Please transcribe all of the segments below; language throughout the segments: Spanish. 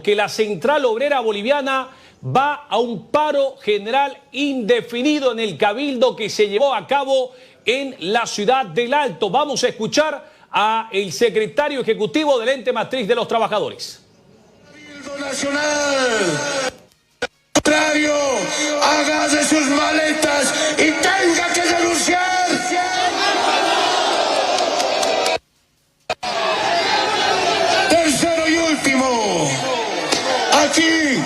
que la Central Obrera Boliviana va a un paro general indefinido en el cabildo que se llevó a cabo en la ciudad del Alto. Vamos a escuchar al secretario ejecutivo del ente matriz de los trabajadores. Cabildo Nacional, contrario, haga de sus maletas y tenga que denunciar. Tercero y último, aquí,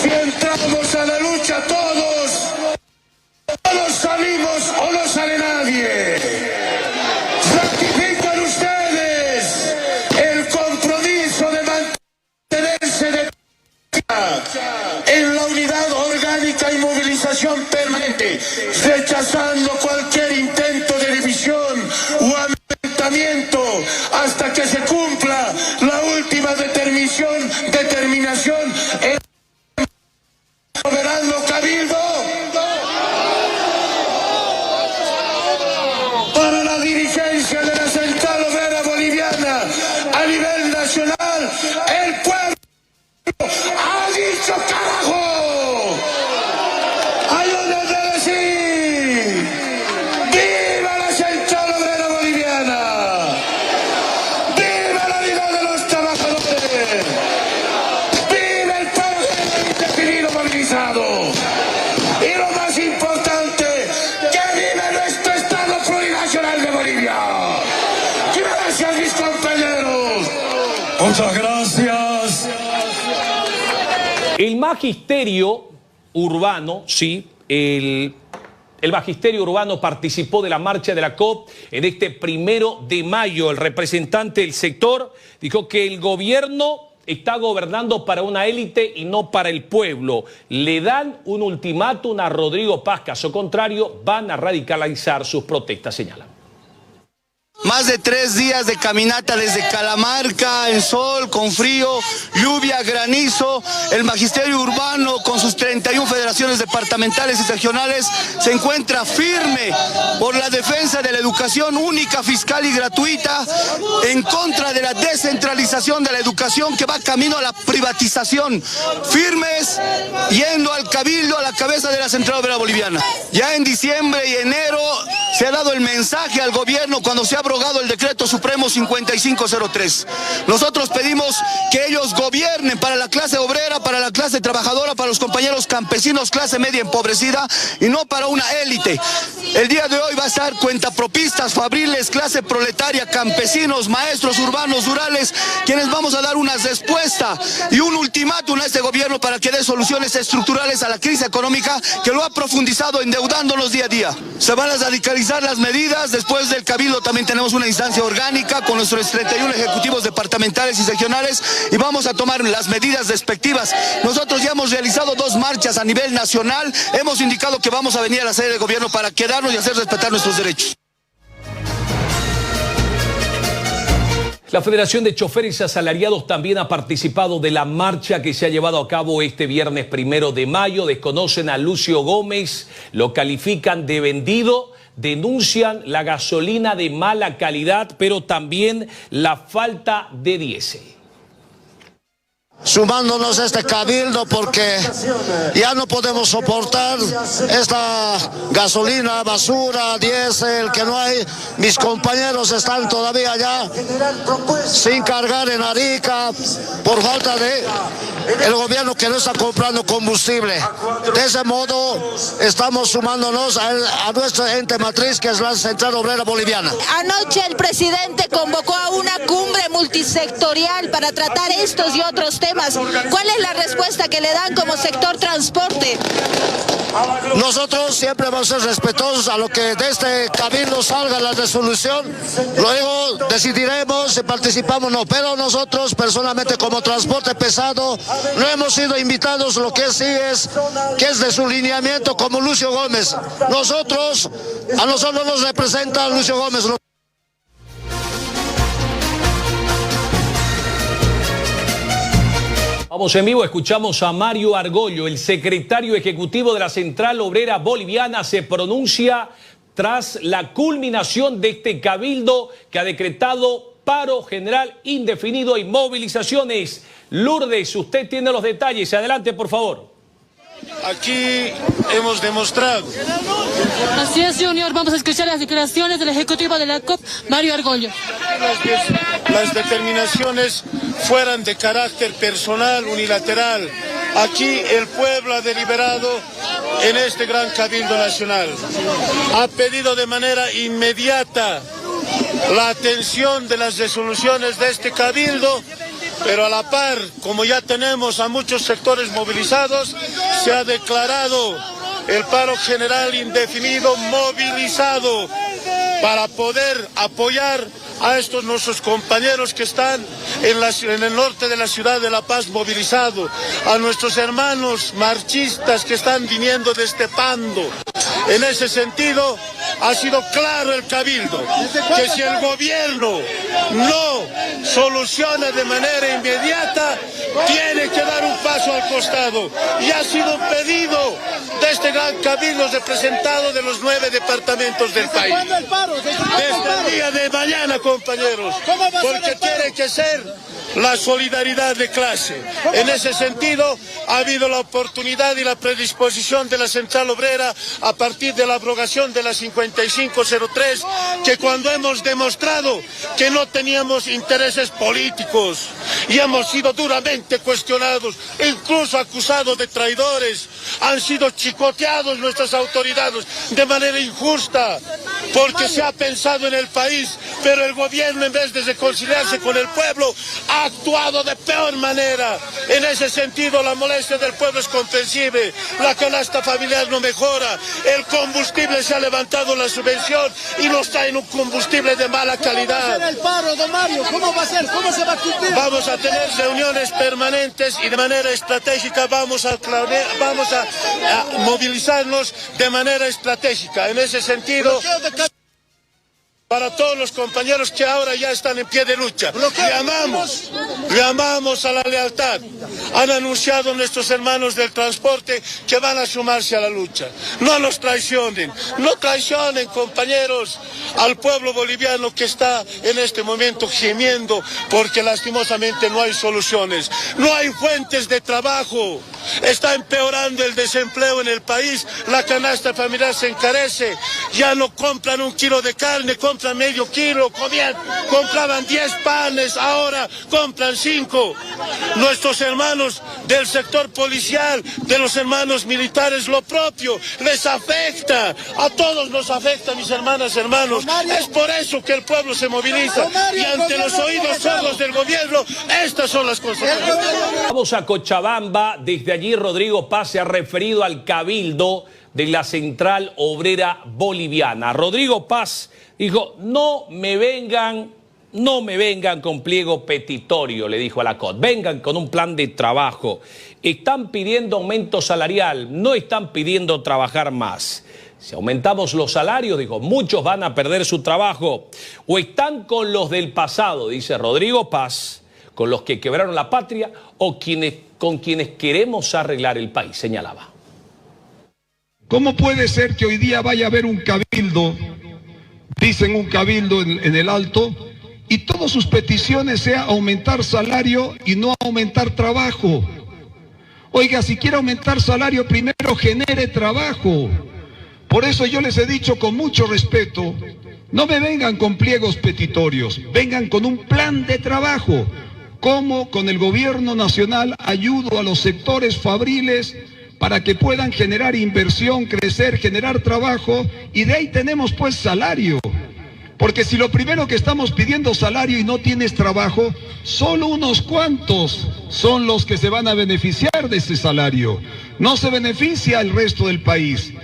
si entramos a la lucha todos, no salimos o no sale nadie. Ratifican ustedes el compromiso de mantenerse en la unidad orgánica y movilización permanente, rechazando cualquier intento de división o aumentamiento hasta que se cumpla la última determinación el soberano cabildo. Para la dirigencia de la Central Obrera Boliviana a nivel nacional, el pueblo ha dicho carajo. Ayúdenme a decir: ¡viva la Central Obrera Boliviana! ¡Viva la unidad de los trabajadores! ¡Viva el paro indefinido movilizado! Y lo más importante, ¡que viva nuestro Estado plurinacional de Bolivia! Gracias, mis compañeros. Muchas gracias. El magisterio urbano, sí, el magisterio urbano participó de la marcha de la COP en este 1 de mayo. El representante del sector dijo que el gobierno está gobernando para una élite y no para el pueblo. Le dan un ultimátum a Rodrigo Paz, caso contrario van a radicalizar sus protestas, señala. Más de 3 días de caminata desde Calamarca, en sol, con frío, lluvia, granizo. El magisterio urbano, con sus 31 federaciones departamentales y regionales, se encuentra firme por la defensa de la educación única, fiscal y gratuita, en contra de la descentralización de la educación que va camino a la privatización. Firmes, yendo al cabildo a la cabeza de la Central Obrera Boliviana. Ya en diciembre y enero se ha dado el mensaje al gobierno cuando se ha abrogado el decreto supremo 5503. Nosotros pedimos que ellos gobiernen para la clase obrera, para la clase trabajadora, para los compañeros campesinos, clase media empobrecida, y no para una élite. El día de hoy va a estar cuentapropistas, fabriles, clase proletaria, campesinos, maestros urbanos, rurales, quienes vamos a dar una respuesta y un ultimátum a este gobierno para que dé soluciones estructurales a la crisis económica que lo ha profundizado, endeudándonos día a día. Se van a radicalizar las medidas. Después del cabildo también tenemos una instancia orgánica con nuestros 31 ejecutivos departamentales y regionales y vamos a tomar las medidas respectivas. Nosotros ya hemos realizado 2 marchas a nivel nacional. Hemos indicado que vamos a venir a la sede de gobierno para quedarnos y hacer respetar nuestros derechos. La Federación de Choferes Asalariados también ha participado de la marcha que se ha llevado a cabo este viernes 1 de mayo. Desconocen a Lucio Gómez, lo califican de vendido, denuncian la gasolina de mala calidad, pero también la falta de diésel. Sumándonos a este cabildo porque ya no podemos soportar esta gasolina, basura, diésel, que no hay. Mis compañeros están todavía allá sin cargar en Arica por falta de el gobierno que no está comprando combustible. De ese modo estamos sumándonos a nuestro ente matriz, que es la Central Obrera Boliviana. Anoche el presidente convocó a una cumbre multisectorial para tratar estos y otros temas. ¿Cuál es la respuesta que le dan como sector transporte? Nosotros siempre vamos a ser respetuosos a lo que de este cabildo salga la resolución. Luego decidiremos si participamos o no. Pero nosotros personalmente, como transporte pesado, no hemos sido invitados. Lo que sí es que es de su lineamiento, como Lucio Gómez. A nosotros nos representa Lucio Gómez. Vamos en vivo, escuchamos a Mario Argollo, el secretario ejecutivo de la Central Obrera Boliviana, se pronuncia tras la culminación de este cabildo que ha decretado paro general indefinido y movilizaciones. Lourdes, usted tiene los detalles. Adelante, por favor. Aquí hemos demostrado. Así es, Junior. Vamos a escuchar las declaraciones del ejecutivo de la COP, Mario Argollo. Las determinaciones fueran de carácter personal, unilateral. Aquí el pueblo ha deliberado en este gran cabildo nacional. Ha pedido de manera inmediata la atención de las resoluciones de este cabildo, pero a la par, como ya tenemos a muchos sectores movilizados, se ha declarado el paro general indefinido movilizado para poder apoyar a estos nuestros compañeros que están en el norte de la ciudad de La Paz movilizados, a nuestros hermanos marchistas que están viniendo desde Pando. En ese sentido, ha sido claro el cabildo, que si el gobierno no soluciona de manera inmediata, tiene que dar un paso al costado. Y ha sido un pedido de este gran cabildo representado de los 9 departamentos del país. Desde el día de mañana, compañeros, porque tiene que ser la solidaridad de clase. En ese sentido, ha habido la oportunidad y la predisposición de la Central Obrera a partir de la abrogación de la 5503, que cuando hemos demostrado que no teníamos intereses políticos y hemos sido duramente cuestionados, incluso acusados de traidores, han sido chicoteados nuestras autoridades de manera injusta, porque se ha pensado en el país, pero el gobierno, en vez de reconciliarse con el pueblo, ha actuado de peor manera. En ese sentido, la molestia del pueblo es comprensible. La canasta familiar no mejora. El combustible se ha levantado la subvención y nos traen un combustible de mala calidad. El paro, don Mario, ¿cómo va a ser? ¿Cómo se va a cumplir? Vamos a tener reuniones permanentes y de manera estratégica vamos a movilizarnos de manera estratégica. En ese sentido, para todos los compañeros que ahora ya están en pie de lucha, llamamos a la lealtad. Han anunciado nuestros hermanos del transporte que van a sumarse a la lucha. No nos traicionen, no traicionen, compañeros, al pueblo boliviano que está en este momento gimiendo porque lastimosamente no hay soluciones, no hay fuentes de trabajo. Está empeorando el desempleo en el país, la canasta familiar se encarece, ya no compran 1 kilo de carne, compran medio kilo, compraban 10 panes, ahora compran 5. Nuestros hermanos del sector policial, de los hermanos militares, lo propio, les afecta, a todos nos afecta, mis hermanas, hermanos. Es por eso que el pueblo se moviliza y ante los oídos sordos del gobierno, estas son las consecuencias. Vamos a Cochabamba. Desde allí Rodrigo Paz se ha referido al cabildo de la Central Obrera Boliviana. Rodrigo Paz dijo: no me vengan con pliego petitorio, le dijo a la COT, vengan con un plan de trabajo. Están pidiendo aumento salarial, no están pidiendo trabajar más. Si aumentamos los salarios, dijo, muchos van a perder su trabajo. O están con los del pasado, dice Rodrigo Paz, con los que quebraron la patria, o con quienes queremos arreglar el país, señalaba. ¿Cómo puede ser que hoy día vaya a haber un cabildo, dicen un cabildo en el Alto, y todas sus peticiones sea aumentar salario y no aumentar trabajo? Oiga, si quiere aumentar salario, primero genere trabajo. Por eso yo les he dicho con mucho respeto, no me vengan con pliegos petitorios, vengan con un plan de trabajo. Cómo con el gobierno nacional ayudo a los sectores fabriles para que puedan generar inversión, crecer, generar trabajo, y de ahí tenemos pues salario. Porque si lo primero que estamos pidiendo salario y no tienes trabajo, solo unos cuantos son los que se van a beneficiar de ese salario. No se beneficia el resto del país.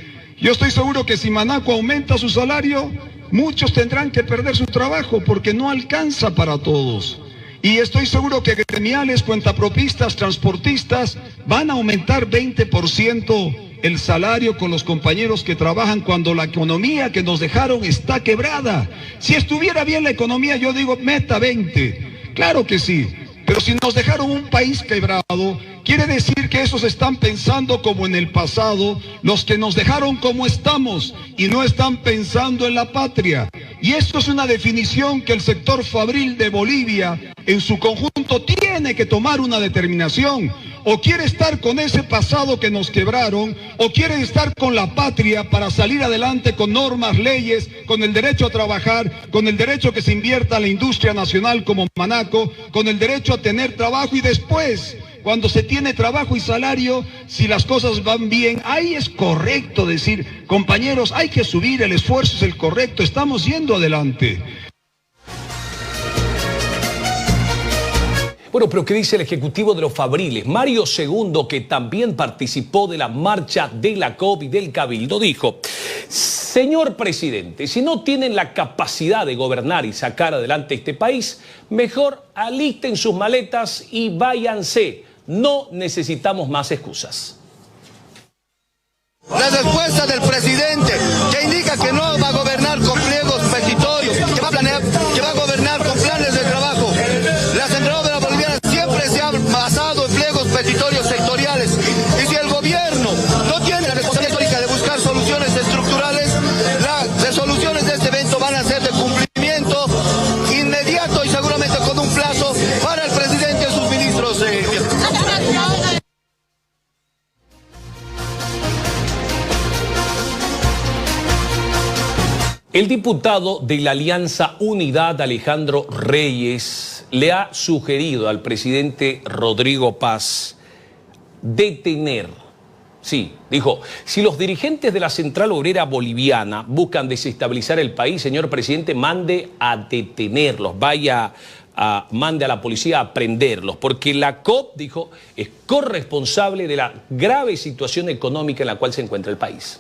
Yo estoy seguro que si Manaco aumenta su salario, muchos tendrán que perder su trabajo porque no alcanza para todos. Y estoy seguro que gremiales, cuentapropistas, transportistas van a aumentar 20% el salario con los compañeros que trabajan cuando la economía que nos dejaron está quebrada. Si estuviera bien la economía, yo digo, meta 20. Claro que sí. Pero si nos dejaron un país quebrado, quiere decir que esos están pensando como en el pasado, los que nos dejaron como estamos y no están pensando en la patria. Y esto es una definición que el sector fabril de Bolivia en su conjunto tiene que tomar una determinación. O quiere estar con ese pasado que nos quebraron, o quiere estar con la patria para salir adelante con normas, leyes, con el derecho a trabajar, con el derecho que se invierta en la industria nacional como Manaco, con el derecho a tener trabajo y después, cuando se tiene trabajo y salario, si las cosas van bien, ahí es correcto decir, compañeros, hay que subir, el esfuerzo es el correcto, estamos yendo adelante. Bueno, pero ¿qué dice el ejecutivo de los fabriles? Mario Segundo, que también participó de la marcha de la COP y del Cabildo, dijo: señor presidente, si no tienen la capacidad de gobernar y sacar adelante este país, mejor alisten sus maletas y váyanse. No necesitamos más excusas. La respuesta del presidente, que indica que no va a gobernar con pliegos petitorios, que va a gobernar con planes de trabajo. La Central Obrera Boliviana siempre se ha basado en pliegos petitorios sectoriales. Y si el gobierno no tiene la responsabilidad histórica de buscar soluciones estructurales, las resoluciones de este evento van a ser de cumplimiento inmediato y seguramente con un plazo para el presidente y sus ministros. El diputado de la Alianza Unidad, Alejandro Reyes, le ha sugerido al presidente Rodrigo Paz detener. Sí, dijo, si los dirigentes de la Central Obrera Boliviana buscan desestabilizar el país, señor presidente, mande a detenerlos, mande a la policía a prenderlos, porque la COP, dijo, es corresponsable de la grave situación económica en la cual se encuentra el país.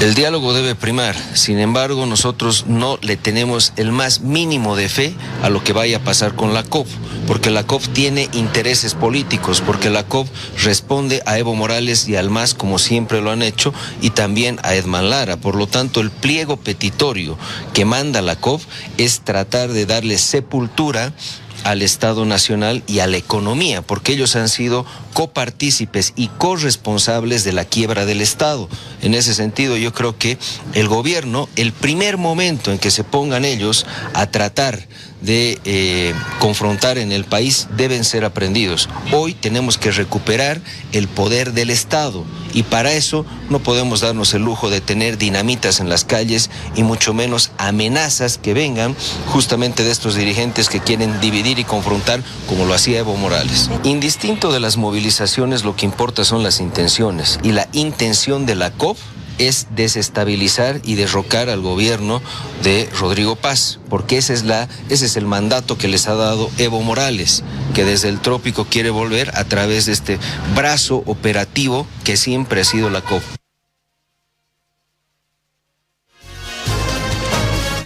El diálogo debe primar, sin embargo nosotros no le tenemos el más mínimo de fe a lo que vaya a pasar con la COP, porque la COP tiene intereses políticos, porque la COP responde a Evo Morales y al MAS como siempre lo han hecho y también a Edman Lara. Por lo tanto, el pliego petitorio que manda la COP es tratar de darle sepultura al Estado Nacional y a la economía, porque ellos han sido copartícipes y corresponsables de la quiebra del Estado. En ese sentido, yo creo que el gobierno, el primer momento en que se pongan ellos a tratar de confrontar en el país, deben ser aprendidos. Hoy tenemos que recuperar el poder del Estado y para eso no podemos darnos el lujo de tener dinamitas en las calles y mucho menos amenazas que vengan justamente de estos dirigentes que quieren dividir y confrontar como lo hacía Evo Morales. Indistinto de las movilizaciones, lo que importa son las intenciones y la intención de la COP es desestabilizar y derrocar al gobierno de Rodrigo Paz, porque ese es el mandato que les ha dado Evo Morales, que desde el trópico quiere volver a través de este brazo operativo que siempre ha sido la COP.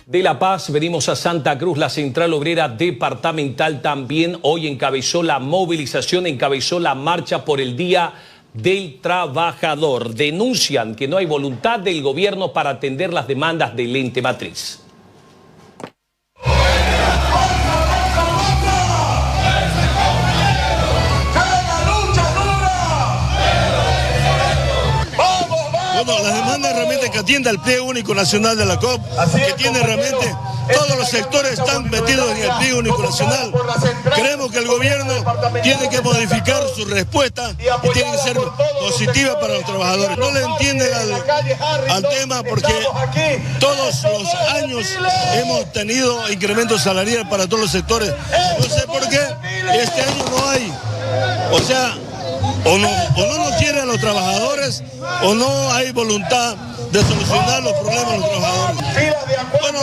De La Paz venimos a Santa Cruz. La Central Obrera Departamental también hoy encabezó la movilización, encabezó la marcha por el Día del Trabajador. Denuncian que no hay voluntad del gobierno para atender las demandas del ente matriz. Bueno, las demandas realmente que atiende el pliego único nacional de la COP, que tiene realmente todos los sectores están metidos en el pliego único nacional. Creemos que el gobierno tiene que modificar su respuesta y tiene que ser positiva para los trabajadores. No le entienden al tema porque todos los años hemos tenido incremento salarial para todos los sectores. No sé por qué este año no hay. O sea, o no nos quieren a los trabajadores o no hay voluntad de solucionar los problemas de los trabajadores. Bueno,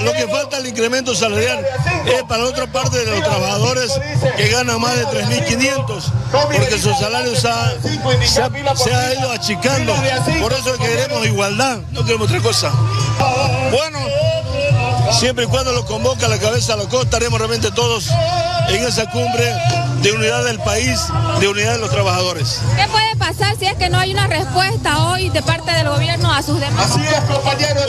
lo que falta el incremento salarial es para la otra parte de los trabajadores que ganan más de 3.500, porque su salario se ha ido achicando. Por eso queremos igualdad, no queremos otra cosa. Bueno, siempre y cuando lo convoca la cabeza de la COP, estaremos realmente todos en esa cumbre de unidad del país, de unidad de los trabajadores. ¿Qué puede pasar si es que no hay una respuesta hoy de parte del gobierno a sus demandas? Así es, compañeros.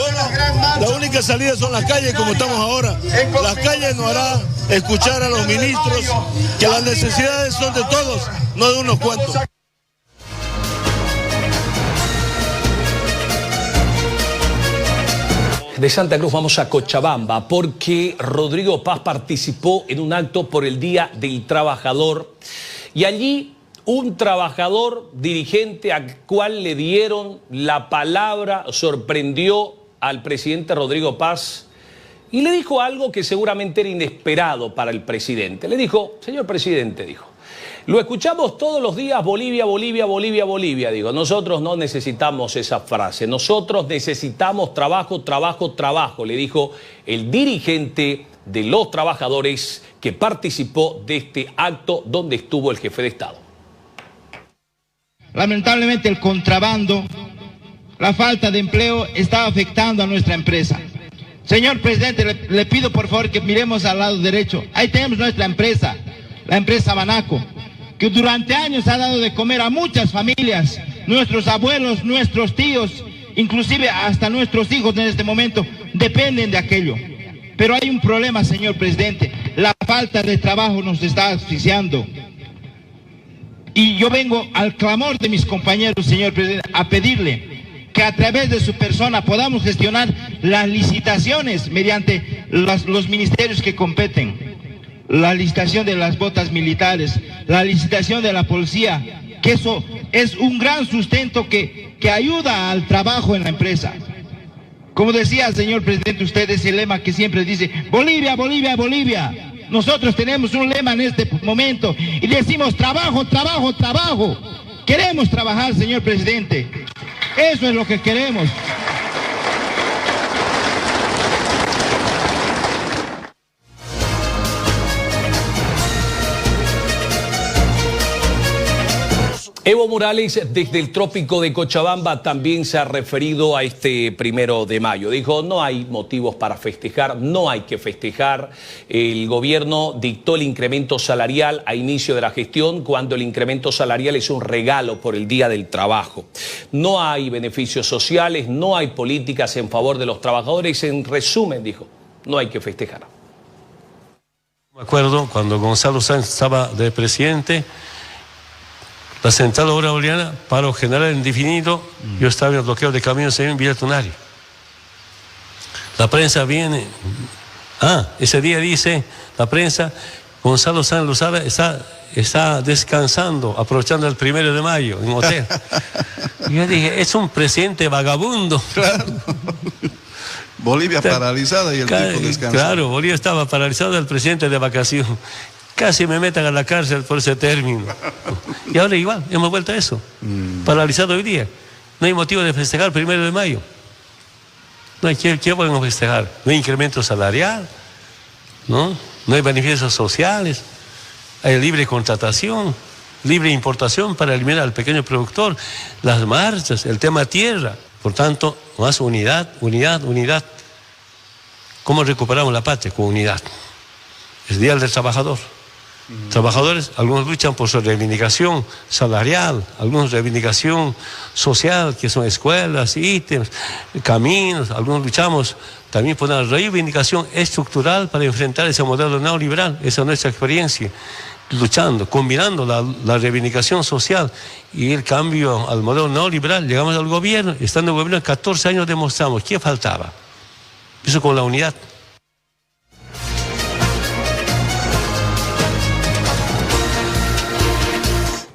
La única salida son las calles, como estamos ahora. Las calles nos hará escuchar a los ministros que las necesidades son de todos, no de unos cuantos. De Santa Cruz vamos a Cochabamba porque Rodrigo Paz participó en un acto por el Día del Trabajador y allí un trabajador dirigente al cual le dieron la palabra sorprendió al presidente Rodrigo Paz y le dijo algo que seguramente era inesperado para el presidente. Le dijo, señor presidente, dijo, lo escuchamos todos los días, Bolivia, Bolivia, Bolivia, Bolivia. Digo, nosotros no necesitamos esa frase, nosotros necesitamos trabajo, trabajo, trabajo, le dijo el dirigente de los trabajadores que participó de este acto donde estuvo el jefe de Estado. Lamentablemente el contrabando, la falta de empleo está afectando a nuestra empresa. Señor presidente, le pido por favor que miremos al lado derecho. Ahí tenemos nuestra empresa, la empresa Banaco, que durante años ha dado de comer a muchas familias, nuestros abuelos, nuestros tíos, inclusive hasta nuestros hijos en este momento dependen de aquello. Pero hay un problema, señor presidente, la falta de trabajo nos está asfixiando. Y yo vengo al clamor de mis compañeros, señor presidente, a pedirle que a través de su persona podamos gestionar las licitaciones mediante los ministerios que competen. La licitación de las botas militares, la licitación de la policía, que eso es un gran sustento que ayuda al trabajo en la empresa. Como decía, señor presidente, usted ese lema que siempre dice, Bolivia, Bolivia, Bolivia. Nosotros tenemos un lema en este momento y decimos trabajo, trabajo, trabajo. Queremos trabajar, señor presidente. Eso es lo que queremos. Evo Morales, desde el trópico de Cochabamba, también se ha referido a este 1 de mayo. Dijo, no hay motivos para festejar, no hay que festejar. El gobierno dictó el incremento salarial a inicio de la gestión, cuando el incremento salarial es un regalo por el Día del Trabajo. No hay beneficios sociales, no hay políticas en favor de los trabajadores. En resumen, dijo, no hay que festejar. Me acuerdo cuando Gonzalo Sáenz estaba de presidente, la Central Obrera Boliviana, paro general indefinido, yo estaba en el bloqueo de caminos en Villa Tunari. La prensa viene, ese día dice la prensa, Gonzalo Sáenz Lozada está descansando, aprovechando el 1 de mayo en hotel. Y yo dije, es un presidente vagabundo. Claro. Bolivia paralizada y el tipo descansando. Claro, Bolivia estaba paralizada, el presidente de vacación. Casi me metan a la cárcel por ese término. Y ahora igual, hemos vuelto a eso. Paralizado hoy día. No hay motivo de festejar el 1 de mayo. No hay ¿qué podemos festejar? No hay incremento salarial, ¿no? No hay beneficios sociales, hay libre contratación, libre importación para eliminar al pequeño productor, las marchas, el tema tierra. Por tanto, más unidad, unidad, unidad. ¿Cómo recuperamos la patria? Con unidad. Es Día del Trabajador. Trabajadores, algunos luchan por su reivindicación salarial, algunos reivindicación social, que son escuelas, ítems, caminos, algunos luchamos también por una reivindicación estructural para enfrentar ese modelo neoliberal. Esa es nuestra experiencia, luchando, combinando la reivindicación social y el cambio al modelo neoliberal. Llegamos al gobierno, estando en el gobierno 14 años demostramos, ¿qué faltaba? Eso con la unidad.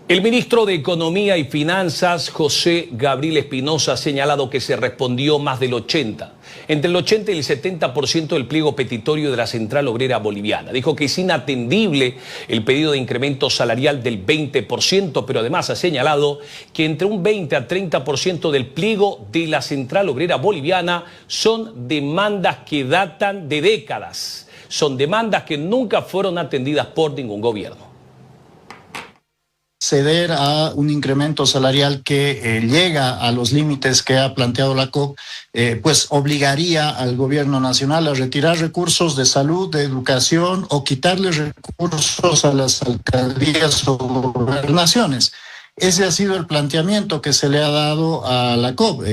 El ministro de Economía y Finanzas, José Gabriel Espinosa, ha señalado que se respondió más del 80%, entre el 80 y el 70% del pliego petitorio de la Central Obrera Boliviana. Dijo que es inatendible el pedido de incremento salarial del 20%, pero además ha señalado que entre un 20 a 30% del pliego de la Central Obrera Boliviana son demandas que datan de décadas. Son demandas que nunca fueron atendidas por ningún gobierno. ceder a un incremento salarial que llega a los límites que ha planteado la COP, pues obligaría al gobierno nacional a retirar recursos de salud, de educación o quitarle recursos a las alcaldías o gobernaciones. Ese ha sido el planteamiento que se le ha dado a la COP.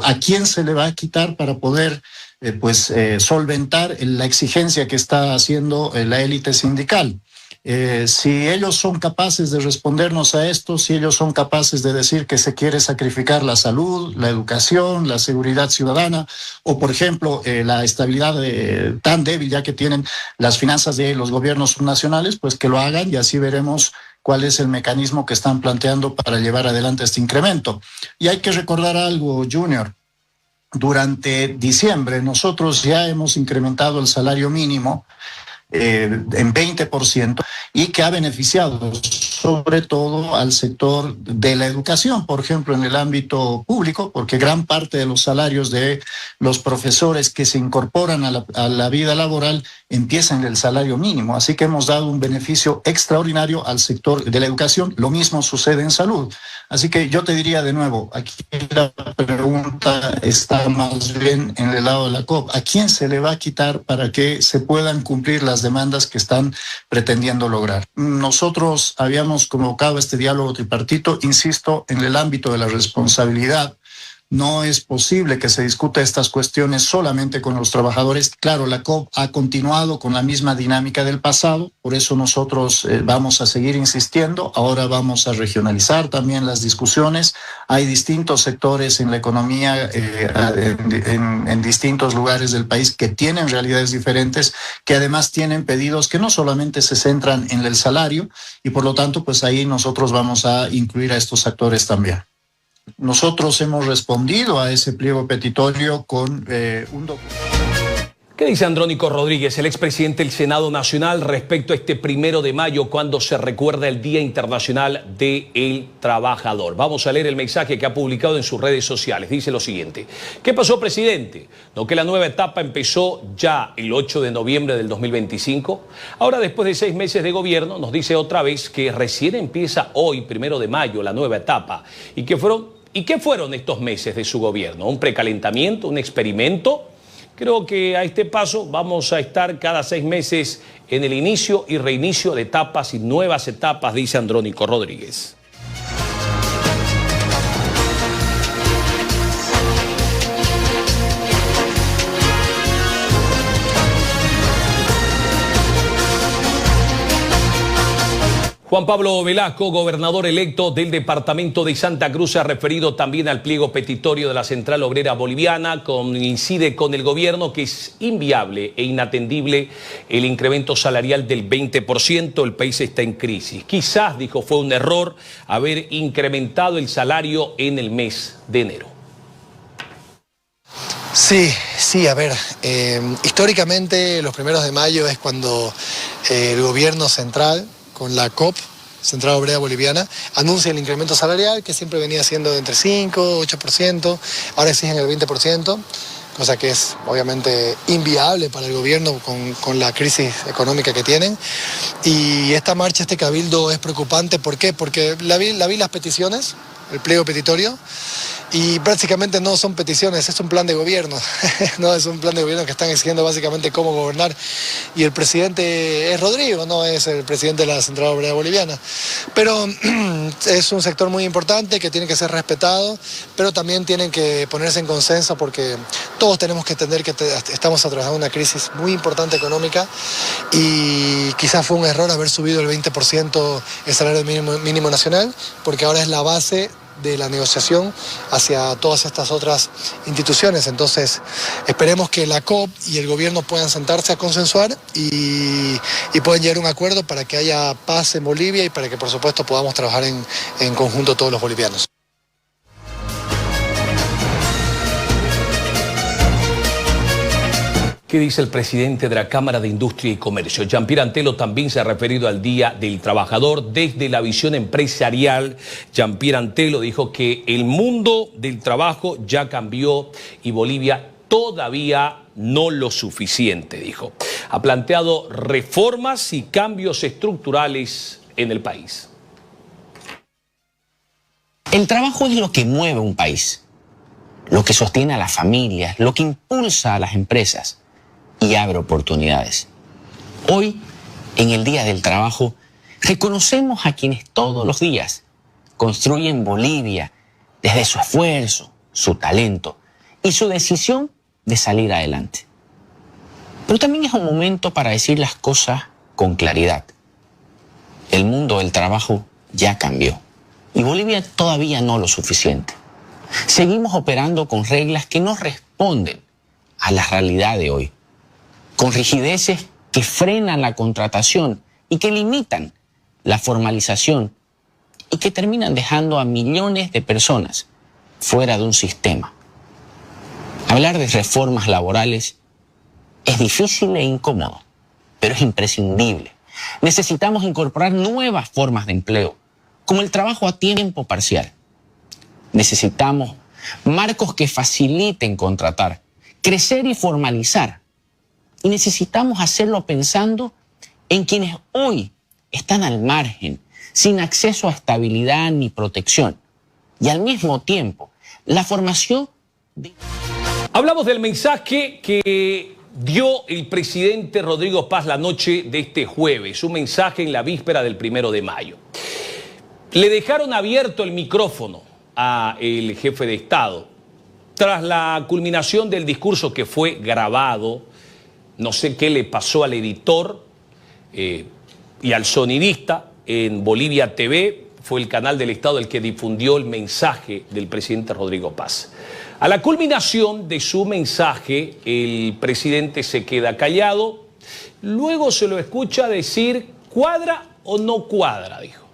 ¿A quién se le va a quitar para poder solventar la exigencia que está haciendo la élite sindical? Si ellos son capaces de respondernos a esto, si ellos son capaces de decir que se quiere sacrificar la salud, la educación, la seguridad ciudadana, o por ejemplo la estabilidad tan débil ya que tienen las finanzas de los gobiernos subnacionales, pues que lo hagan y así veremos cuál es el mecanismo que están planteando para llevar adelante este incremento. Y hay que recordar algo, Junior. Durante diciembre nosotros ya hemos incrementado el salario mínimo en 20% y que ha beneficiado sobre todo al sector de la educación, por ejemplo, en el ámbito público, porque gran parte de los salarios de los profesores que se incorporan a la vida laboral empiezan en el salario mínimo. Así que hemos dado un beneficio extraordinario al sector de la educación. Lo mismo sucede en salud. Así que yo te diría de nuevo, aquí la pregunta está más bien en el lado de la COP. ¿A quién se le va a quitar para que se puedan cumplir las demandas que están pretendiendo lograr? Nosotros habíamos convocado este diálogo tripartito, insisto, en el ámbito de la responsabilidad. No es posible que se discuta estas cuestiones solamente con los trabajadores. Claro, la COP ha continuado con la misma dinámica del pasado, por eso nosotros vamos a seguir insistiendo. Ahora vamos a regionalizar también las discusiones. Hay distintos sectores en la economía, en distintos lugares del país que tienen realidades diferentes, que además tienen pedidos que no solamente se centran en el salario y por lo tanto, pues ahí nosotros vamos a incluir a estos actores también. Nosotros hemos respondido a ese pliego petitorio con un documento. ¿Qué dice Andrónico Rodríguez, el expresidente del Senado Nacional, respecto a este 1 de mayo, cuando se recuerda el Día Internacional del Trabajador? Vamos a leer el mensaje que ha publicado en sus redes sociales. Dice lo siguiente: ¿qué pasó, presidente? ¿No que la nueva etapa empezó ya el 8 de noviembre del 2025? Ahora, después de 6 meses de gobierno, nos dice otra vez que recién empieza hoy, 1 de mayo, la nueva etapa. ¿Y qué fueron estos meses de su gobierno? ¿Un precalentamiento? ¿Un experimento? Creo que a este paso vamos a estar cada 6 meses en el inicio y reinicio de etapas y nuevas etapas, dice Andrónico Rodríguez. Juan Pablo Velasco, gobernador electo del departamento de Santa Cruz, se ha referido también al pliego petitorio de la Central Obrera Boliviana. Coincide con el gobierno que es inviable e inatendible el incremento salarial del 20%. El país está en crisis. Quizás, dijo, fue un error haber incrementado el salario en el mes de enero. Sí, a ver, históricamente los 1 de mayo es cuando el gobierno central, con la COP, Central Obrera Boliviana, anuncia el incremento salarial, que siempre venía siendo de entre 5 y 8%, ahora exigen el 20%, cosa que es obviamente inviable para el gobierno con la crisis económica que tienen. Y esta marcha, este cabildo es preocupante. ¿Por qué? Porque la vi las peticiones, el pliego petitorio, y prácticamente no son peticiones, es un plan de gobierno. No es un plan de gobierno que están exigiendo básicamente cómo gobernar. Y el presidente es Rodrigo, no es el presidente de la Central Obrera Boliviana. Pero es un sector muy importante que tiene que ser respetado, pero también tienen que ponerse en consenso, porque todos tenemos que entender que estamos atravesando una crisis muy importante económica y quizás fue un error haber subido el 20% el salario mínimo nacional, porque ahora es la base de la negociación hacia todas estas otras instituciones. Entonces, esperemos que la COP y el gobierno puedan sentarse a consensuar y puedan llegar a un acuerdo para que haya paz en Bolivia y para que, por supuesto, podamos trabajar en conjunto todos los bolivianos. ¿Qué dice el presidente de la Cámara de Industria y Comercio? Jean-Pierre Antelo también se ha referido al Día del Trabajador. Desde la visión empresarial, Jean-Pierre Antelo dijo que el mundo del trabajo ya cambió y Bolivia todavía no lo suficiente, dijo. Ha planteado reformas y cambios estructurales en el país. El trabajo es lo que mueve un país, lo que sostiene a las familias, lo que impulsa a las empresas y abre oportunidades. Hoy, en el Día del Trabajo, reconocemos a quienes todos los días construyen Bolivia desde su esfuerzo, su talento y su decisión de salir adelante. Pero también es un momento para decir las cosas con claridad. El mundo del trabajo ya cambió y Bolivia todavía no lo suficiente. Seguimos operando con reglas que no responden a la realidad de hoy, con rigideces que frenan la contratación y que limitan la formalización y que terminan dejando a millones de personas fuera de un sistema. Hablar de reformas laborales es difícil e incómodo, pero es imprescindible. Necesitamos incorporar nuevas formas de empleo, como el trabajo a tiempo parcial. Necesitamos marcos que faciliten contratar, crecer y formalizar. Y necesitamos hacerlo pensando en quienes hoy están al margen, sin acceso a estabilidad ni protección. Y al mismo tiempo, la formación de... Hablamos del mensaje que dio el presidente Rodrigo Paz la noche de este jueves, un mensaje en la víspera del 1 de mayo. Le dejaron abierto el micrófono al jefe de Estado. Tras la culminación del discurso que fue grabado, no sé qué le pasó al editor y al sonidista en Bolivia TV, fue el canal del Estado el que difundió el mensaje del presidente Rodrigo Paz. A la culminación de su mensaje, el presidente se queda callado, luego se lo escucha decir, ¿cuadra o no cuadra?, dijo.